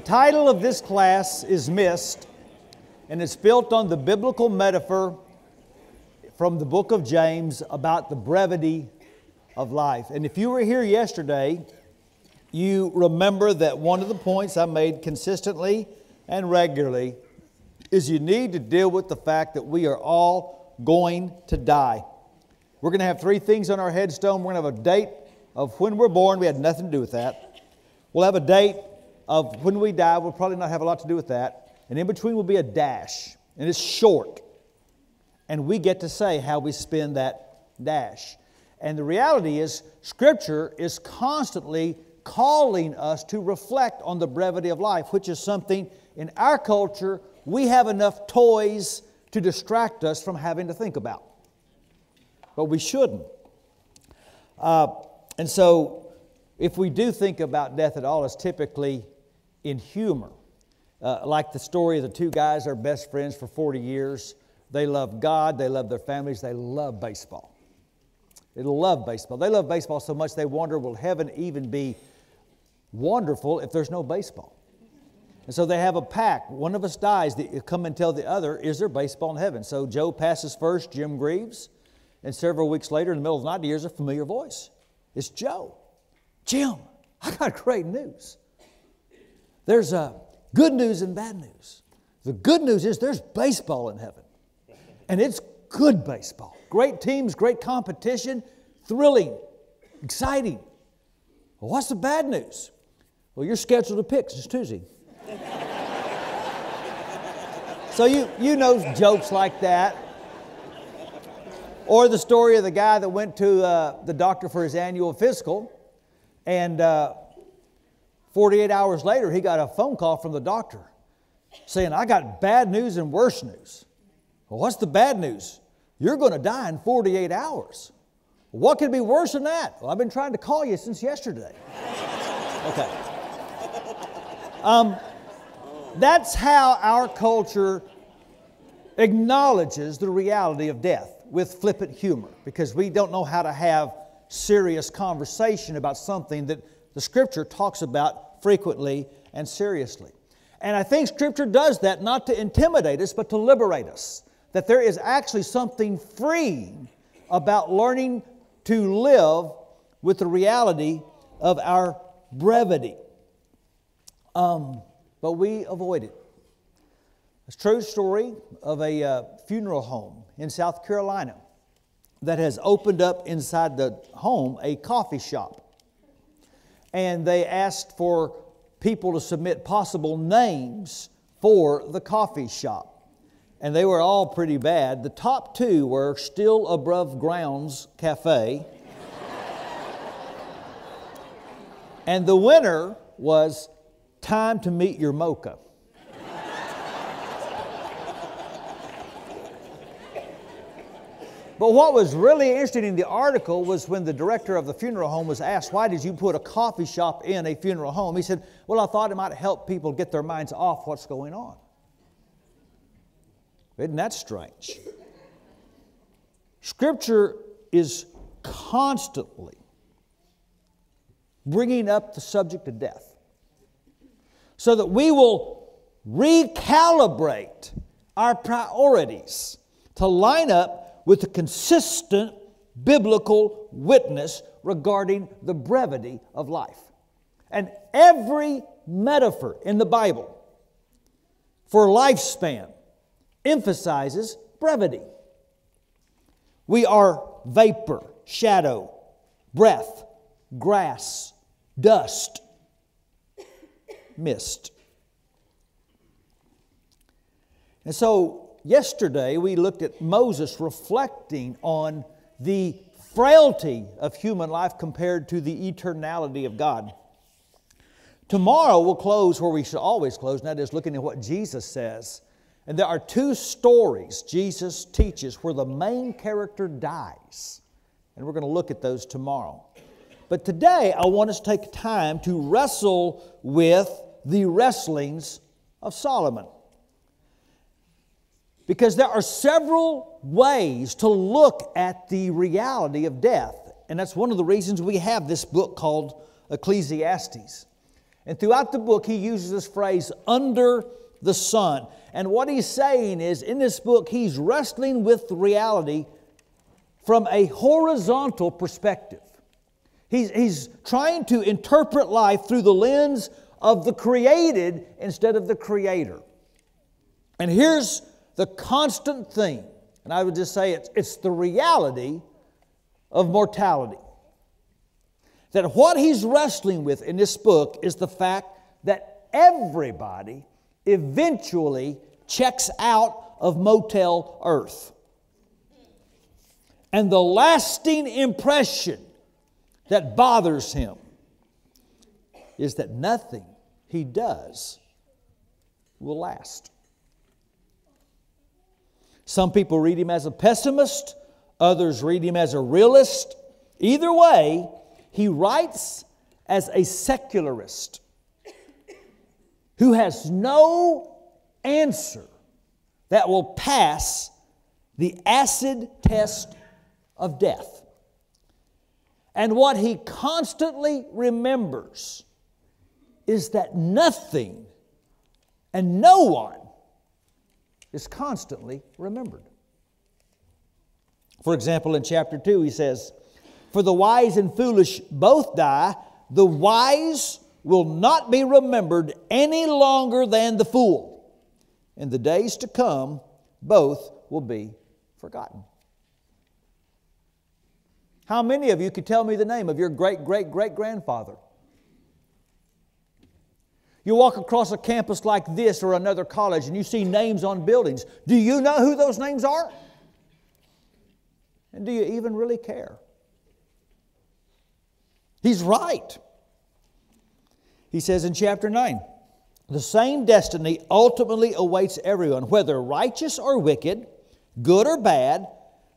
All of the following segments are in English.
title of this class is Missed, and it's built on the biblical metaphor from the book of James about the brevity of life. And if you were here yesterday, you remember that one of the points I made consistently and regularly is you need to deal with the fact that we are all going to die. We're going to have three things on our headstone. We're going to have a date of when we're born. We had nothing to do with that. We'll have a date of when we die. We'll probably not have a lot to do with that. And in between will be a dash. And it's short. And we get to say how we spend that dash. And the reality is, Scripture is constantly calling us to reflect on the brevity of life, which is something in our culture we have enough toys to distract us from having to think about. But we shouldn't. And so, if we do think about death at all, it's typically in humor. Like the story of the two guys, are best friends for 40 years. They love God, they love their families, they love baseball. They love baseball. They love baseball so much they wonder, will heaven even be wonderful if there's no baseball? And so they have a pact. One of us dies, they come and tell the other, is there baseball in heaven? So Joe passes first, Jim grieves, and several weeks later in the middle of the night he hears a familiar voice. It's Joe. Jim, I got great news. There's good news and bad news. The good news is there's baseball in heaven. And it's good baseball. Great teams, great competition, thrilling, exciting. Well, what's the bad news? Well, you're scheduled to pick since Tuesday. So you know jokes like that. Or the story of the guy that went to the doctor for his annual physical, and 48 hours later he got a phone call from the doctor saying, I got bad news and worse news. Well, what's the bad news? You're going to die in 48 hours. Well, what could be worse than that? Well, I've been trying to call you since yesterday. Okay. That's how our culture acknowledges the reality of death, with flippant humor, because we don't know how to have serious conversation about something that the Scripture talks about frequently and seriously. And I think Scripture does that not to intimidate us, but to liberate us. That there is actually something freeing about learning to live with the reality of our brevity. But we avoid it. It's a true story of a funeral home in South Carolina that has opened up inside the home a coffee shop. And they asked for people to submit possible names for the coffee shop. And they were all pretty bad. The top two were Still Above Grounds Cafe. And the winner was Time to Meet Your Mocha. But what was really interesting in the article was when the director of the funeral home was asked, why did you put a coffee shop in a funeral home? He said, well, I thought it might help people get their minds off what's going on. Isn't that strange? Scripture is constantly bringing up the subject of death so that we will recalibrate our priorities to line up with the consistent biblical witness regarding the brevity of life. And every metaphor in the Bible for lifespan emphasizes brevity. We are vapor, shadow, breath, grass, dust, mist. And so yesterday we looked at Moses reflecting on the frailty of human life compared to the eternality of God. Tomorrow we'll close where we should always close, and that is looking at what Jesus says. And there are two stories Jesus teaches where the main character dies. And we're going to look at those tomorrow. But today I want us to take time to wrestle with the wrestlings of Solomon. Because there are several ways to look at the reality of death. And that's one of the reasons we have this book called Ecclesiastes. And throughout the book, he uses this phrase, under the sun. And what he's saying is, in this book, he's wrestling with reality from a horizontal perspective. He's trying to interpret life through the lens of the created instead of the Creator. And here's the constant theme, and I would just say it's the reality of mortality. That what he's wrestling with in this book is the fact that everybody eventually checks out of Motel Earth. And the lasting impression that bothers him is that nothing he does will last. Some people read him as a pessimist, others read him as a realist. Either way, he writes as a secularist who has no answer that will pass the acid test of death. And what he constantly remembers is that nothing and no one is constantly remembered. For example, in chapter 2, he says, "For the wise and foolish both die. The wise will not be remembered any longer than the fool. In the days to come, both will be forgotten." How many of you could tell me the name of your great-great-great-grandfather? You walk across a campus like this or another college and you see names on buildings. Do you know who those names are? And do you even really care? He's right. He says in chapter 9, "The same destiny ultimately awaits everyone, whether righteous or wicked, good or bad,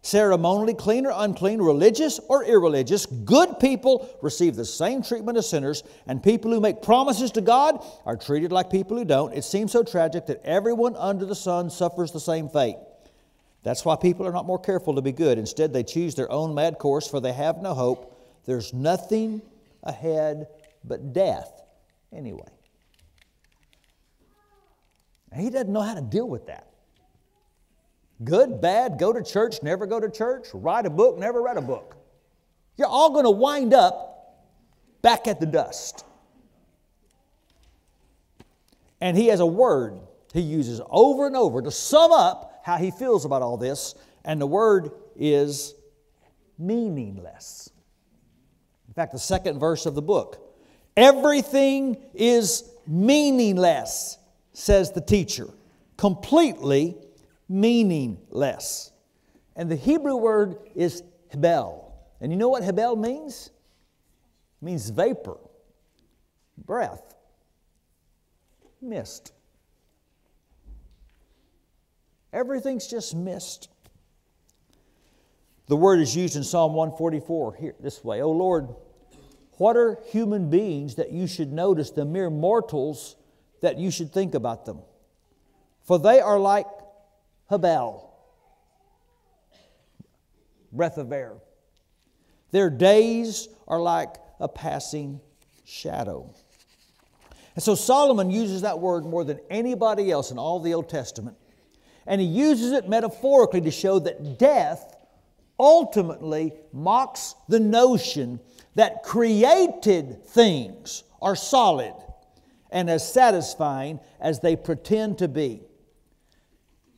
ceremonially clean or unclean, religious or irreligious. Good people receive the same treatment as sinners, and people who make promises to God are treated like people who don't. It seems so tragic that everyone under the sun suffers the same fate. That's why people are not more careful to be good. Instead, they choose their own mad course, for they have no hope. There's nothing ahead but death anyway." Now, he doesn't know how to deal with that. Good, bad, go to church, never go to church, write a book, never read a book. You're all going to wind up back at the dust. And he has a word he uses over and over to sum up how he feels about all this, and the word is meaningless. In fact, the second verse of the book, "Everything is meaningless," says the teacher. Completely meaningless. And the Hebrew word is hebel. And you know what hebel means? It means vapor, breath, mist. Everything's just mist. The word is used in Psalm 144 here this way. "O Lord, what are human beings that you should notice, the mere mortals that you should think about them? For they are like hebel," breath of air. "Their days are like a passing shadow." And so Solomon uses that word more than anybody else in all the Old Testament. And he uses it metaphorically to show that death ultimately mocks the notion that created things are solid and as satisfying as they pretend to be.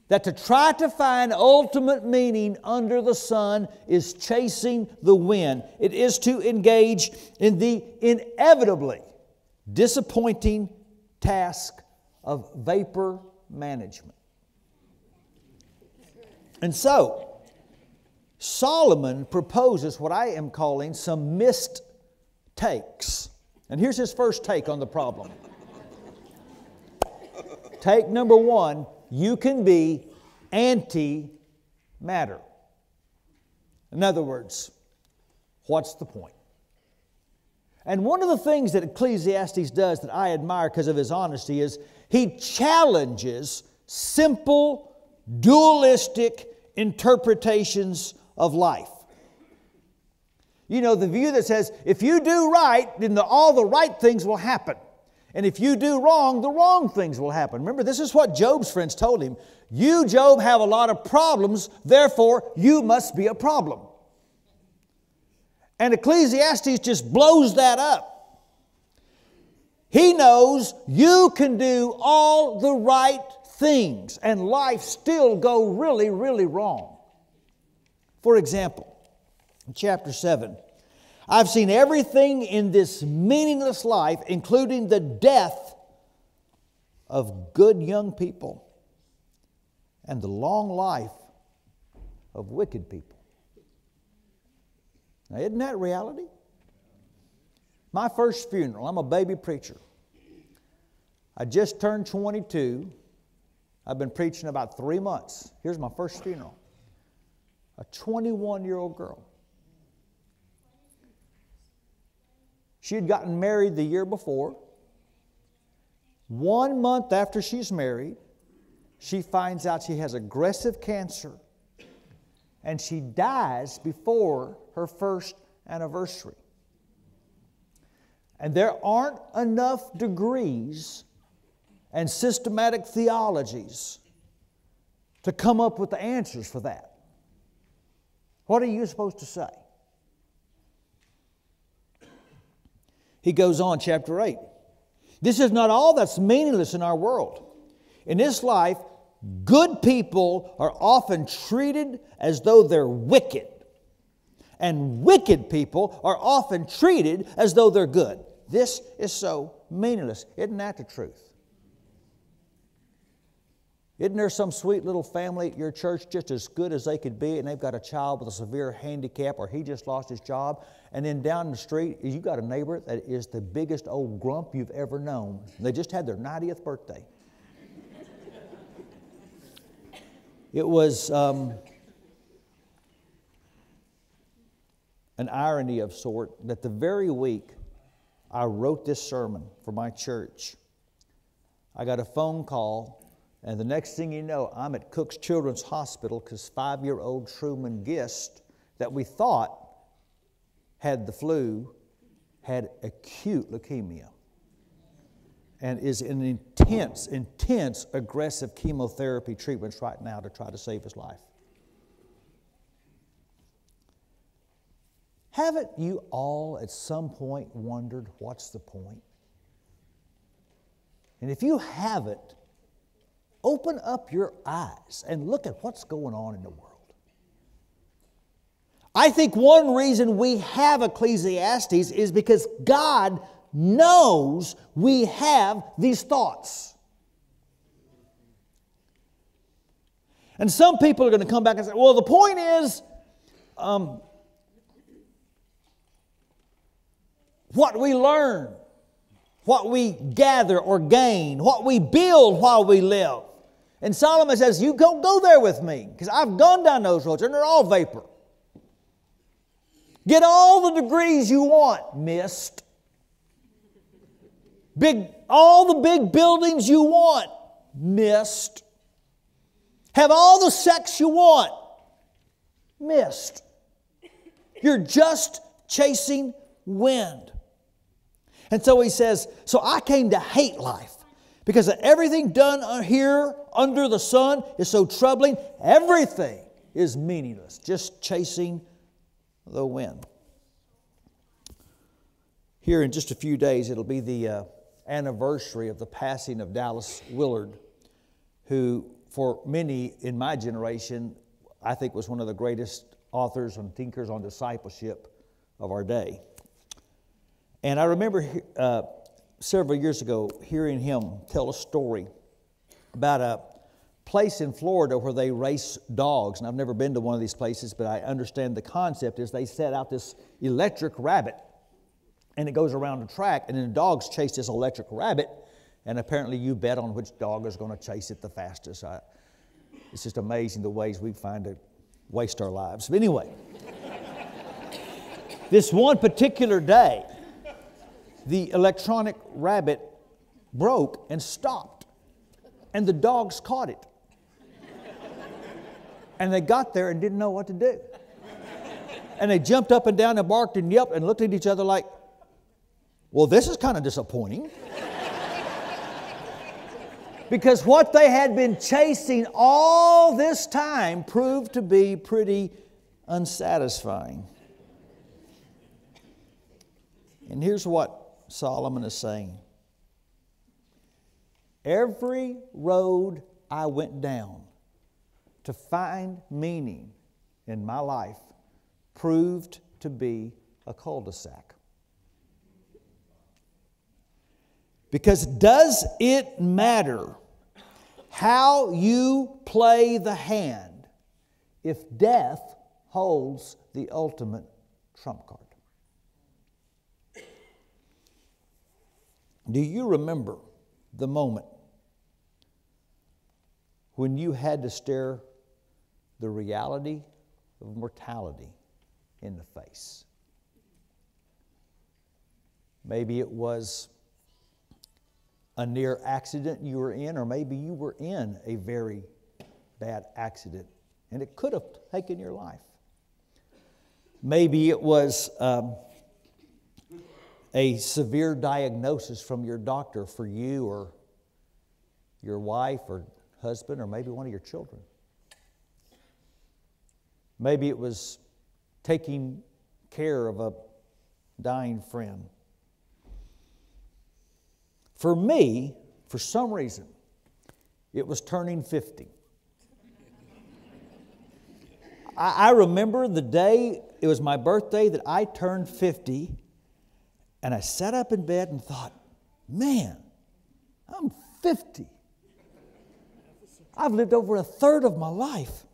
That to try to find ultimate meaning under the sun is chasing the wind. It is to engage in the inevitably disappointing task of vapor management. And so, Solomon proposes what I am calling some missed takes. And here's his first take on the problem. Take number one: you can be anti-matter. In other words, what's the point? And one of the things that Ecclesiastes does that I admire because of his honesty is he challenges simple, dualistic interpretations of life. You know, the view that says, if you do right, then all the right things will happen. And if you do wrong, the wrong things will happen. Remember, this is what Job's friends told him. You, Job, have a lot of problems, therefore you must be a problem. And Ecclesiastes just blows that up. He knows you can do all the right things and life still go really, really wrong. For example, in chapter 7, I've seen everything in this meaningless life, including the death of good young people and the long life of wicked people. Now, isn't that reality? My first funeral, I'm a baby preacher. I just turned 22. I've been preaching about 3 months. Here's my first funeral. A 21-year-old girl. She had gotten married the year before. 1 month after she's married, she finds out she has aggressive cancer. And she dies before her first anniversary. And there aren't enough degrees and systematic theologies to come up with the answers for that. What are you supposed to say? He goes on, chapter 8. This is not all that's meaningless in our world. In this life, good people are often treated as though they're wicked. And wicked people are often treated as though they're good. This is so meaningless. Isn't that the truth? Isn't there some sweet little family at your church just as good as they could be, and they've got a child with a severe handicap, or he just lost his job, and then down the street you got a neighbor that is the biggest old grump you've ever known. They just had their 90th birthday. It was an irony of sort that the very week I wrote this sermon for my church, I got a phone call. And the next thing you know, I'm at Cook's Children's Hospital because 5-year-old Truman Gist, that we thought had the flu, had acute leukemia. And is in intense aggressive chemotherapy treatments right now to try to save his life. Haven't you all at some point wondered what's the point? And if you haven't, open up your eyes and look at what's going on in the world. I think one reason we have Ecclesiastes is because God knows we have these thoughts. And some people are going to come back and say, well, the point is, what we learn, what we gather or gain, what we build while we live. And Solomon says, you go there with me, because I've gone down those roads and they're all vapor. Get all the degrees you want, missed. All the big buildings you want, missed. Have all the sex you want, missed. You're just chasing wind. And so he says, so I came to hate life. Because everything done here under the sun is so troubling. Everything is meaningless. Just chasing the wind. Here in just a few days, it'll be the anniversary of the passing of Dallas Willard, who for many in my generation, I think was one of the greatest authors and thinkers on discipleship of our day. And I remember several years ago, hearing him tell a story about a place in Florida where they race dogs. And I've never been to one of these places, but I understand the concept is they set out this electric rabbit. And it goes around the track, and then the dogs chase this electric rabbit. And apparently you bet on which dog is going to chase it the fastest. It's just amazing the ways we find to waste our lives. But anyway, this one particular day, the electronic rabbit broke and stopped. And the dogs caught it. And they got there and didn't know what to do. And they jumped up and down and barked and yelped and looked at each other like, well, this is kind of disappointing. Because what they had been chasing all this time proved to be pretty unsatisfying. And here's what Solomon is saying. Every road I went down to find meaning in my life proved to be a cul-de-sac. Because does it matter how you play the hand if death holds the ultimate trump card? Do you remember the moment when you had to stare the reality of mortality in the face? Maybe it was a near accident you were in, or maybe you were in a very bad accident and it could have taken your life. Maybe it was a severe diagnosis from your doctor for you or your wife or husband or maybe one of your children. Maybe it was taking care of a dying friend. For me, for some reason, it was turning 50. I remember the day, it was my birthday, that I turned 50, and I sat up in bed and thought, man, I'm 50. I've lived over a third of my life.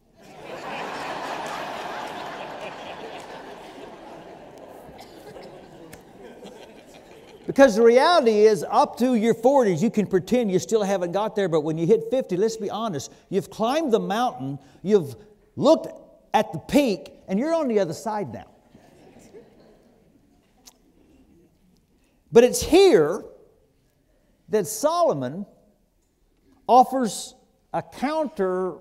Because the reality is, up to your 40s, you can pretend you still haven't got there, but when you hit 50, let's be honest, you've climbed the mountain, you've looked at the peak, and you're on the other side now. But it's here that Solomon offers a counter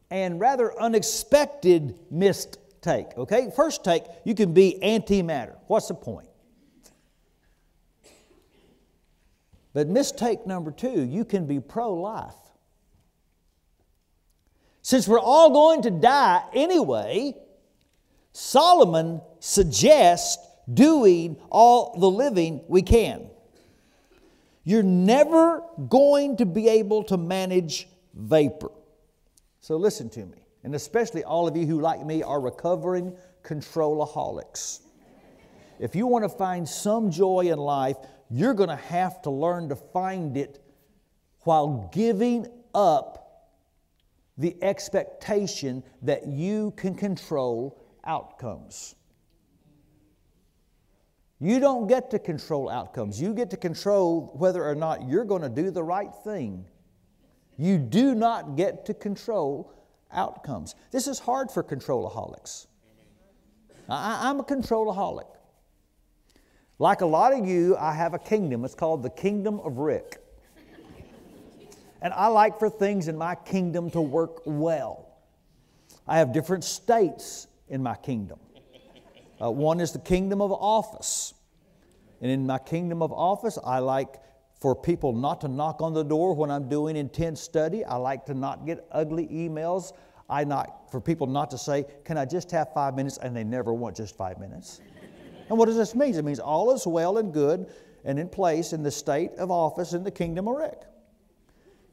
and rather unexpected missed take. Okay, first take, you can be antimatter. What's the point? But mistake number two, you can be pro-life. Since we're all going to die anyway, Solomon suggests doing all the living we can. You're never going to be able to manage vapor. So listen to me, and especially all of you who, like me, are recovering controlaholics. If you want to find some joy in life, you're going to have to learn to find it while giving up the expectation that you can control outcomes. You don't get to control outcomes. You get to control whether or not you're going to do the right thing. You do not get to control outcomes. This is hard for controlaholics. I'm a controlaholic. Like a lot of you, I have a kingdom. It's called the Kingdom of Rick. And I like for things in my kingdom to work well. I have different states in my kingdom. One is the kingdom of office. And in my kingdom of office, I like for people not to knock on the door when I'm doing intense study. I like to not get ugly emails. For people not to say, can I just have 5 minutes? And they never want just 5 minutes. And what does this mean? It means all is well and good and in place in the state of office in the kingdom of Rick.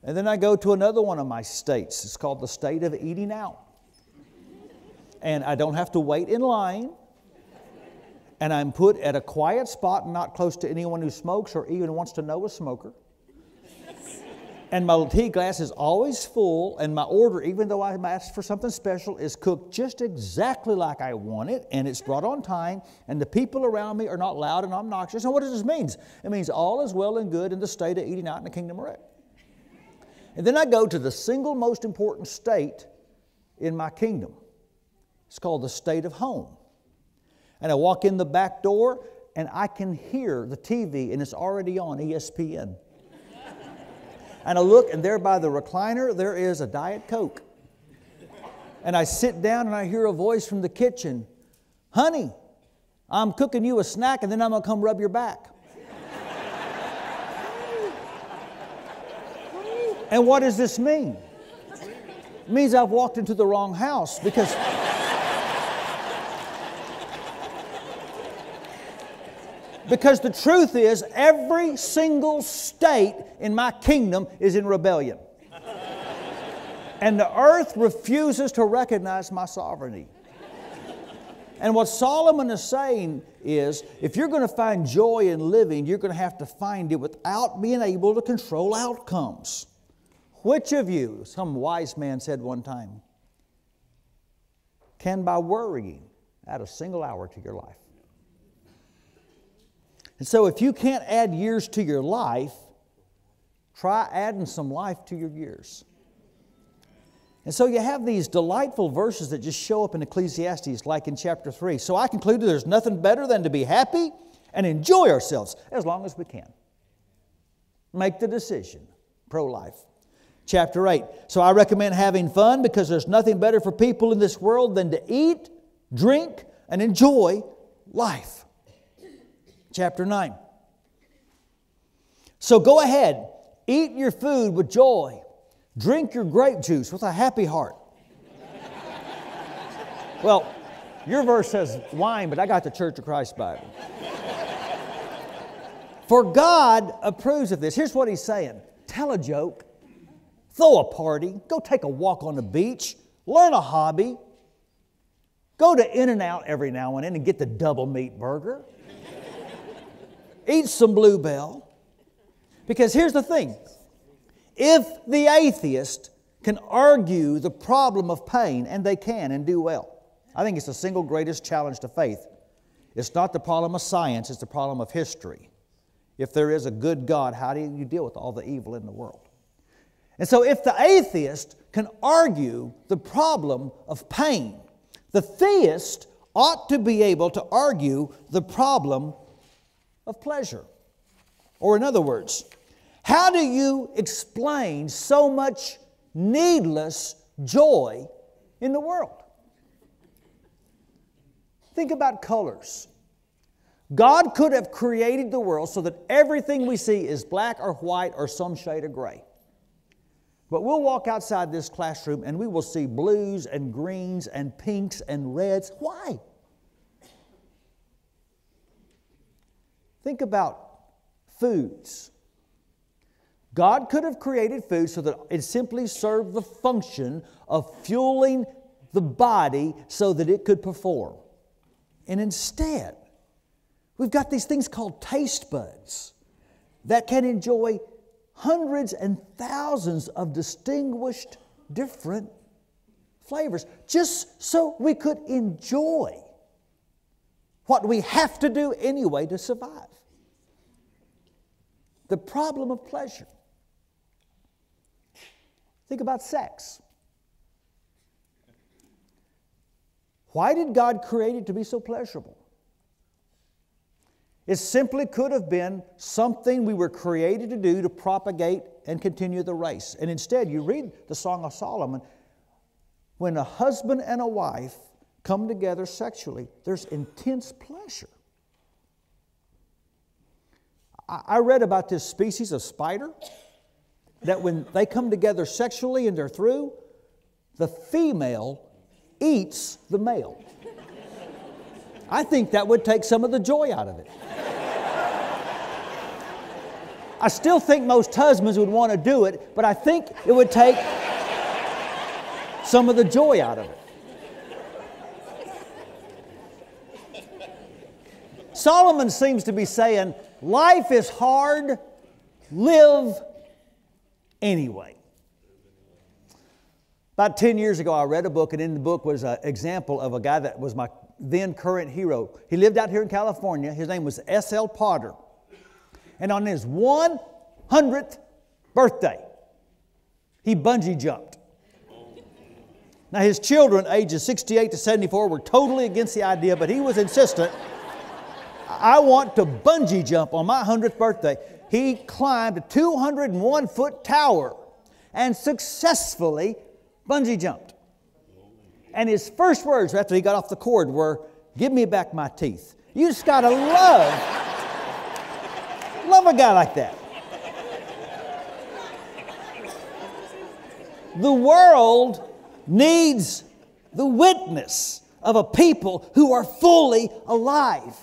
And then I go to another one of my states. It's called the state of eating out. And I don't have to wait in line. And I'm put at a quiet spot, not close to anyone who smokes or even wants to know a smoker. And my tea glass is always full, and my order, even though I'm asked for something special, is cooked just exactly like I want it, and it's brought on time, and the people around me are not loud and obnoxious. And what does this mean? It means all is well and good in the state of eating out in the kingdom of Rick. And then I go to the single most important state in my kingdom. It's called the state of home. And I walk in the back door, and I can hear the TV, and it's already on ESPN. And I look, and there by the recliner, there is a Diet Coke. And I sit down, and I hear a voice from the kitchen. Honey, I'm cooking you a snack, and then I'm going to come rub your back. And what does this mean? It means I've walked into the wrong house because the truth is every single state in my kingdom is in rebellion. And the earth refuses to recognize my sovereignty. And what Solomon is saying is, if you're going to find joy in living, you're going to have to find it without being able to control outcomes. Which of you, some wise man said one time, can by worrying add a single hour to your life? And so if you can't add years to your life, try adding some life to your years. And so you have these delightful verses that just show up in Ecclesiastes, like in chapter 3. So I concluded there's nothing better than to be happy and enjoy ourselves as long as we can. Make the decision. Pro-life. Chapter 8. So I recommend having fun because there's nothing better for people in this world than to eat, drink, and enjoy life. Chapter 9. So go ahead. Eat your food with joy. Drink your grape juice with a happy heart. Well, your verse says wine, but I got the Church of Christ Bible. For God approves of this. Here's what he's saying. Tell a joke. Throw a party. Go take a walk on the beach. Learn a hobby. Go to In-N-Out every now and then and get the double meat burger. Eat some Bluebell. Because here's the thing. If the atheist can argue the problem of pain, and they can and do well, I think it's the single greatest challenge to faith. It's not the problem of science, it's the problem of history. If there is a good God, how do you deal with all the evil in the world? And so if the atheist can argue the problem of pain, the theist ought to be able to argue the problem of pleasure. Or in other words, how do you explain so much needless joy in the world? Think about colors. God could have created the world so that everything we see is black or white or some shade of gray. But we'll walk outside this classroom and we will see blues and greens and pinks and reds. Why? Think about foods. God could have created food so that it simply served the function of fueling the body so that it could perform. And instead, we've got these things called taste buds that can enjoy hundreds and thousands of distinguished different flavors just so we could enjoy what we have to do anyway to survive. The problem of pleasure. Think about sex. Why did God create it to be so pleasurable? It simply could have been something we were created to do to propagate and continue the race. And instead, you read the Song of Solomon, when a husband and a wife come together sexually, there's intense pleasure. I read about this species of spider that when they come together sexually and they're through, the female eats the male. I think that would take some of the joy out of it. I still think most husbands would want to do it, but I think it would take some of the joy out of it. Solomon seems to be saying, life is hard, live anyway. About 10 years ago, I read a book, and in the book was an example of a guy that was my then current hero. He lived out here in California. His name was S.L. Potter. And on his 100th birthday, he bungee jumped. Now, his children, ages 68 to 74, were totally against the idea, but he was insistent. I want to bungee jump on my 100th birthday. He climbed a 201-foot tower and successfully bungee jumped. And his first words after he got off the cord were, "Give me back my teeth." You just got to love a guy like that. The world needs the witness of a people who are fully alive.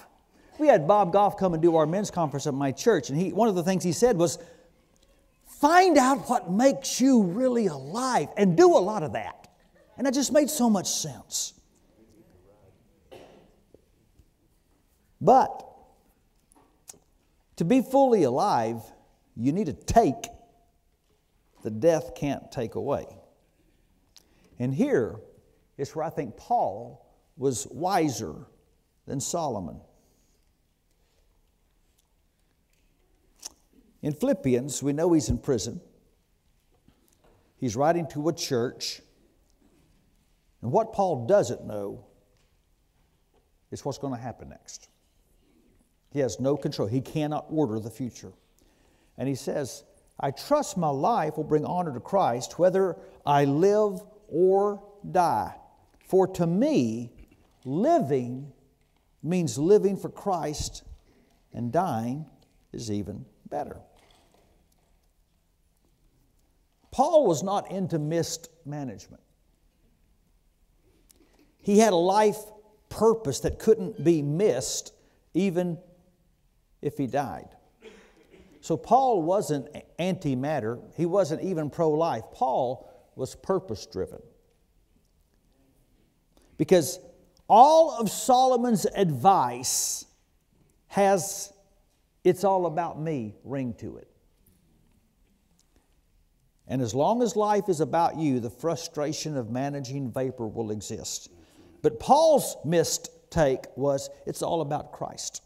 We had Bob Goff come and do our men's conference at my church, and one of the things he said was, find out what makes you really alive and do a lot of that. And that just made so much sense. But to be fully alive, you need to take the death can't take away. And here is where I think Paul was wiser than Solomon. In Philippians, we know he's in prison. He's writing to a church. And what Paul doesn't know is what's going to happen next. He has no control. He cannot order the future. And he says, I trust my life will bring honor to Christ, whether I live or die. For to me, living means living for Christ, and dying is even better. Paul was not into missed management. He had a life purpose that couldn't be missed even if he died. So Paul wasn't anti-matter. He wasn't even pro-life. Paul was purpose-driven. Because all of Solomon's advice has "it's all about me" ring to it. And as long as life is about you, the frustration of managing vapor will exist. But Paul's mistake was, it's all about Christ.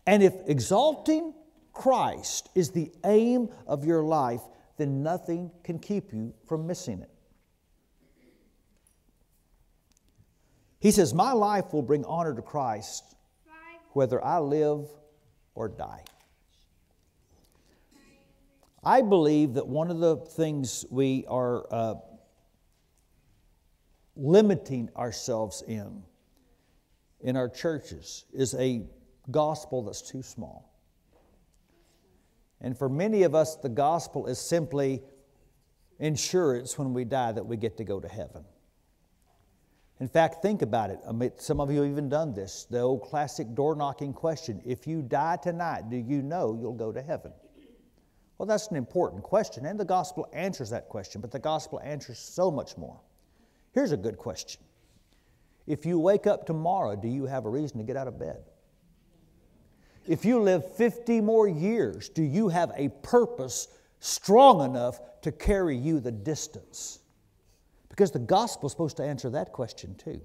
And if exalting Christ is the aim of your life, then nothing can keep you from missing it. He says, my life will bring honor to Christ whether I live or die. I believe that one of the things we are limiting ourselves in our churches is a gospel that's too small. And for many of us, the gospel is simply insurance when we die that we get to go to heaven. In fact, think about it. Some of you have even done this. The old classic door-knocking question, if you die tonight, do you know you'll go to heaven? Well, that's an important question, and the gospel answers that question, but the gospel answers so much more. Here's a good question. If you wake up tomorrow, do you have a reason to get out of bed? If you live 50 more years, do you have a purpose strong enough to carry you the distance? Because the gospel is supposed to answer that question too.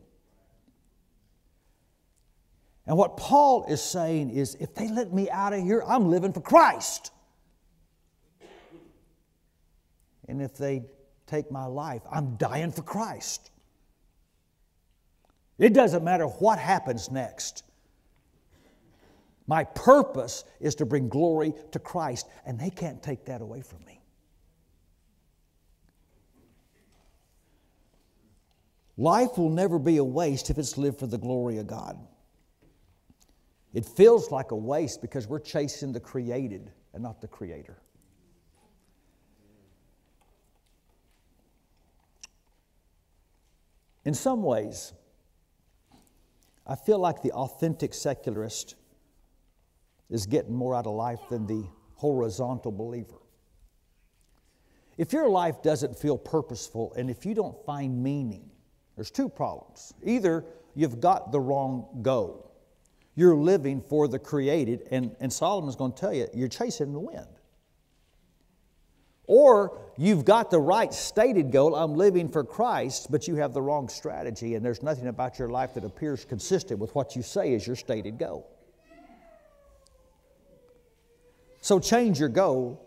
And what Paul is saying is, if they let me out of here, I'm living for Christ. And if they take my life, I'm dying for Christ. It doesn't matter what happens next. My purpose is to bring glory to Christ, and they can't take that away from me. Life will never be a waste if it's lived for the glory of God. It feels like a waste because we're chasing the created and not the Creator. In some ways, I feel like the authentic secularist is getting more out of life than the horizontal believer. If your life doesn't feel purposeful and if you don't find meaning, there's two problems. Either you've got the wrong goal. You're living for the created, and Solomon's going to tell you, you're chasing the wind. Or you've got the right stated goal, I'm living for Christ, but you have the wrong strategy, and there's nothing about your life that appears consistent with what you say is your stated goal. So change your goal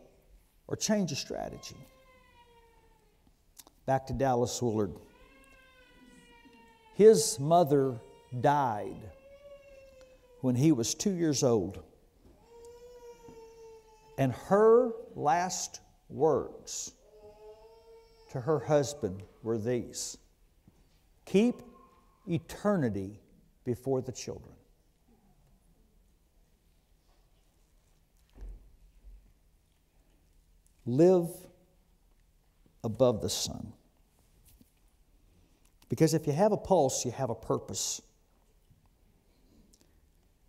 or change your strategy. Back to Dallas Willard. His mother died when he was 2 years old. And her last words to her husband were these: keep eternity before the children. Live above the sun. Because if you have a pulse, you have a purpose.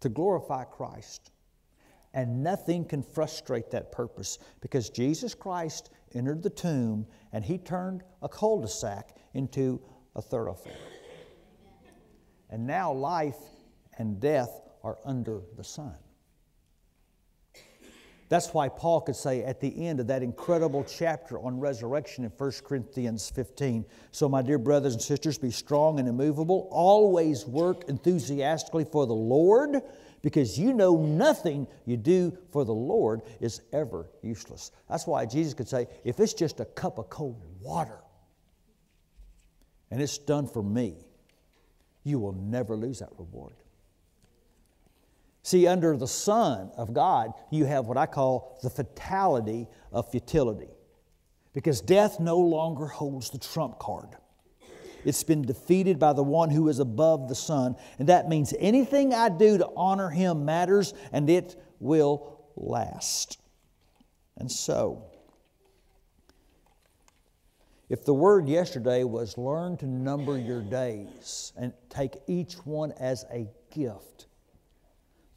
To glorify Christ. And nothing can frustrate that purpose, because Jesus Christ entered the tomb and He turned a cul-de-sac into a thoroughfare. And now life and death are under the sun. That's why Paul could say at the end of that incredible chapter on resurrection in 1 Corinthians 15, "So my dear brothers and sisters, be strong and immovable. Always work enthusiastically for the Lord, because you know nothing you do for the Lord is ever useless." That's why Jesus could say, if it's just a cup of cold water and it's done for me, you will never lose that reward. See, under the Son of God, you have what I call the fatality of futility. Because death no longer holds the trump card. It's been defeated by the one who is above the sun. And that means anything I do to honor Him matters, and it will last. And so, if the word yesterday was learn to number your days and take each one as a gift,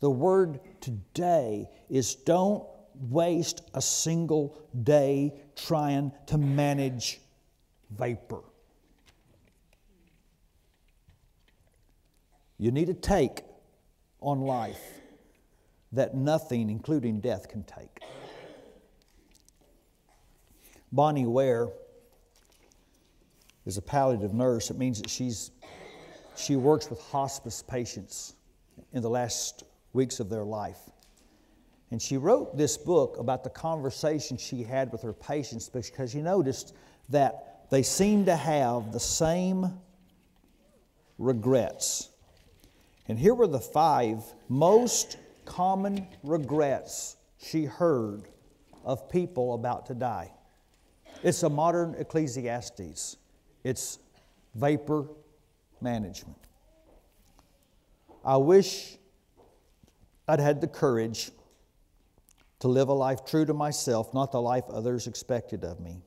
the word today is don't waste a single day trying to manage vapor. You need to take on life that nothing, including death, can take. Bonnie Ware is a palliative nurse. It means that she works with hospice patients in the last weeks of their life. And she wrote this book about the conversation she had with her patients, because she noticed that they seem to have the same regrets. And here were the 5 most common regrets she heard of people about to die. It's a modern Ecclesiastes. It's vapor management. I wish I'd had the courage to live a life true to myself, not the life others expected of me.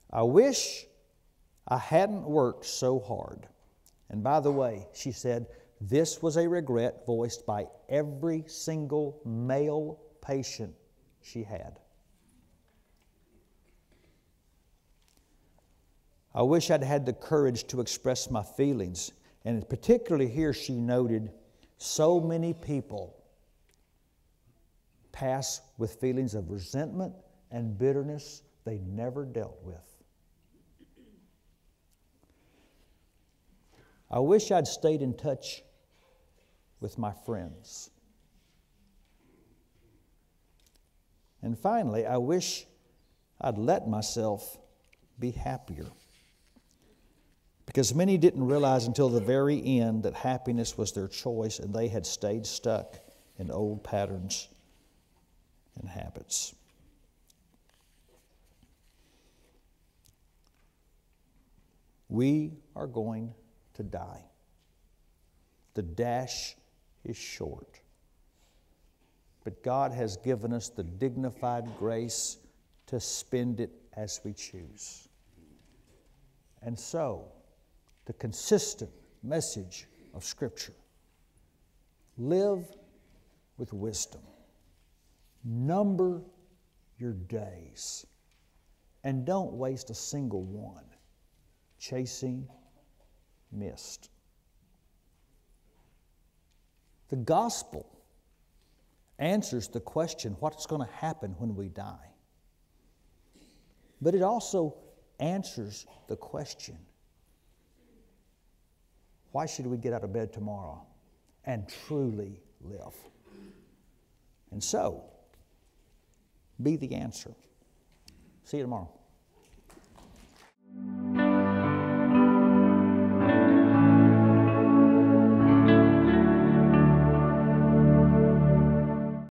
I wish I hadn't worked so hard. And by the way, she said, this was a regret voiced by every single male patient she had. I wish I'd had the courage to express my feelings. And particularly here she noted, so many people pass with feelings of resentment and bitterness they never dealt with. I wish I'd stayed in touch with my friends. And finally, I wish I'd let myself be happier. Because many didn't realize until the very end that happiness was their choice, and they had stayed stuck in old patterns and habits. We are going to die. The dash is short. But God has given us the dignified grace to spend it as we choose. And so, the consistent message of Scripture: live with wisdom. Number your days. And don't waste a single one chasing mist. The gospel answers the question, what's going to happen when we die? But it also answers the question, why should we get out of bed tomorrow and truly live? And so, be the answer. See you tomorrow.